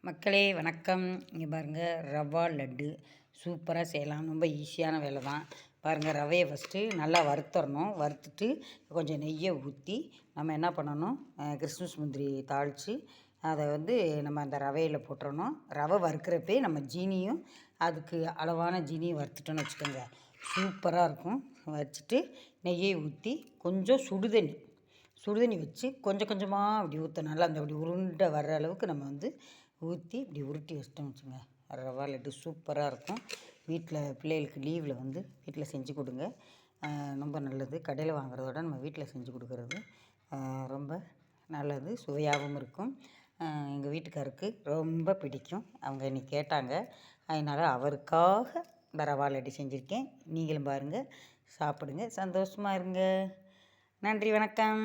மக்களே வணக்கம். இங்கே பாருங்கள், ரவா லட்டு சூப்பராக செய்யலாம். ரொம்ப ஈஸியான வேலை தான். பாருங்கள், ரவையை ஃபஸ்ட்டு நல்லா வறுத்துடணும். வறுத்துட்டு கொஞ்சம் நெய்யை ஊற்றி நம்ம என்ன பண்ணணும், கிறிஸ்மஸ் முந்திரி தாளித்து அதை நம்ம அந்த ரவையில் போட்டுறணும். ரவை வறுக்கிறப்பே நம்ம ஜீனியும் அதுக்கு அளவான ஜீனியும் வறுத்துட்டோன்னு வச்சுக்கோங்க, சூப்பராக இருக்கும். வச்சுட்டு நெய்யை ஊற்றி கொஞ்சம் சுடுதண்ணி வச்சு கொஞ்சம் கொஞ்சமாக அப்படி ஊற்றணும். நல்லா அந்த அப்படி உருண்டை வர்ற அளவுக்கு நம்ம ஊற்றி இப்படி உருட்டி வச்சிட்டோம்னு வச்சுங்க, ரவா லட்டு சூப்பராக இருக்கும். வீட்டில் பிள்ளைகளுக்கு லீவில் வீட்டில் செஞ்சு கொடுங்க. ரொம்ப நல்லது. கடையில் வாங்குறதோட நம்ம வீட்டில் செஞ்சு கொடுக்குறது ரொம்ப நல்லது, சுவையாகவும் இருக்கும். எங்கள் வீட்டுக்காருக்கு ரொம்ப பிடிக்கும். அவங்க இன்னைக்கு கேட்டாங்க, அதனால் அவருக்காக இந்த ரவா லட்டு செஞ்சுருக்கேன். நீங்களும் பாருங்கள், சாப்பிடுங்க, சந்தோஷமாக இருங்க. நன்றி, வணக்கம்.